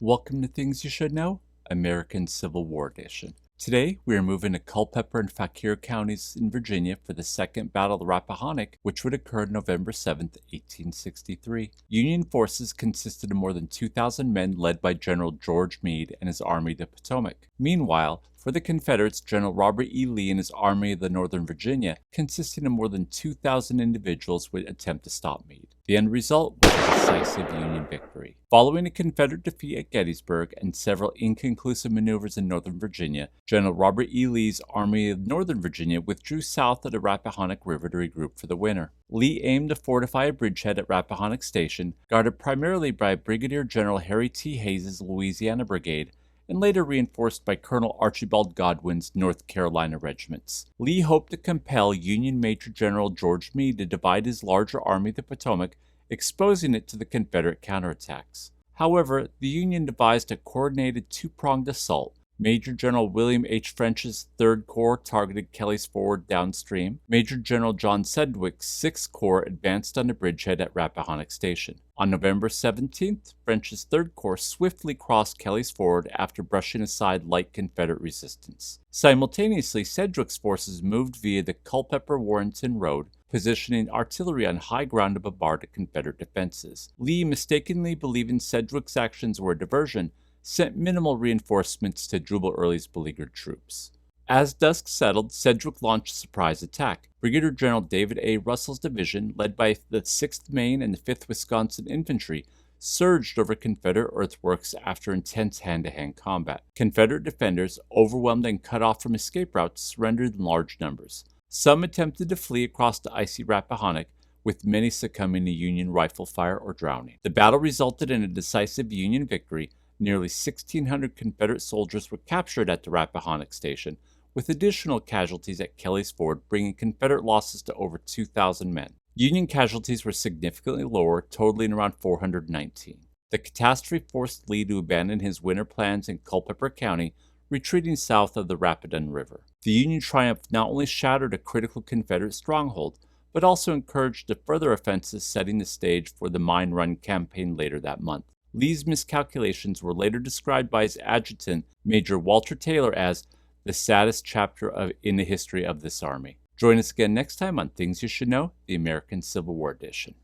Welcome to Things You Should Know, American Civil War Edition. Today, we are moving to Culpeper and Fauquier counties in Virginia for the Second Battle of the Rappahannock, which would occur November 7, 1863. Union forces consisted of more than 2,000 men led by General George Meade and his Army of the Potomac. Meanwhile, for the Confederates, General Robert E. Lee and his Army of the Northern Virginia, consisting of more than 2,000 individuals, would attempt to stop Meade. The end result was a decisive Union victory. Following a Confederate defeat at Gettysburg and several inconclusive maneuvers in Northern Virginia, General Robert E. Lee's Army of Northern Virginia withdrew south of the Rappahannock River to regroup for the winter. Lee aimed to fortify a bridgehead at Rappahannock Station, guarded primarily by Brigadier General Harry T. Hayes' Louisiana Brigade, and later reinforced by Colonel Archibald Godwin's North Carolina regiments. Lee hoped to compel Union Major General George Meade to divide his larger Army of the Potomac, exposing it to the Confederate counterattacks. However, the Union devised a coordinated two-pronged assault. Major General William H. French's 3rd Corps targeted Kelly's Ford downstream. Major General John Sedgwick's 6th Corps advanced on the bridgehead at Rappahannock Station. On November 17th, French's 3rd Corps swiftly crossed Kelly's Ford after brushing aside light Confederate resistance. Simultaneously, Sedgwick's forces moved via the Culpeper-Warrenton Road, positioning artillery on high ground to bombard the Confederate defenses. Lee, mistakenly believing Sedgwick's actions were a diversion, sent minimal reinforcements to Jubal Early's beleaguered troops. As dusk settled, Sedgwick launched a surprise attack. Brigadier General David A. Russell's division, led by the 6th Maine and the 5th Wisconsin Infantry, surged over Confederate earthworks after intense hand-to-hand combat. Confederate defenders, overwhelmed and cut off from escape routes, surrendered in large numbers. Some attempted to flee across the icy Rappahannock, with many succumbing to Union rifle fire or drowning. The battle resulted in a decisive Union victory. Nearly 1,600 Confederate soldiers were captured at the Rappahannock Station, with additional casualties at Kelly's Ford, bringing Confederate losses to over 2,000 men. Union casualties were significantly lower, totaling around 419. The catastrophe forced Lee to abandon his winter plans in Culpeper County, retreating south of the Rapidan River. The Union triumph not only shattered a critical Confederate stronghold, but also encouraged a further offensive, setting the stage for the Mine Run campaign later that month. Lee's miscalculations were later described by his adjutant, Major Walter Taylor, as the saddest chapter in the history of this army. Join us again next time on Things You Should Know, the American Civil War Edition.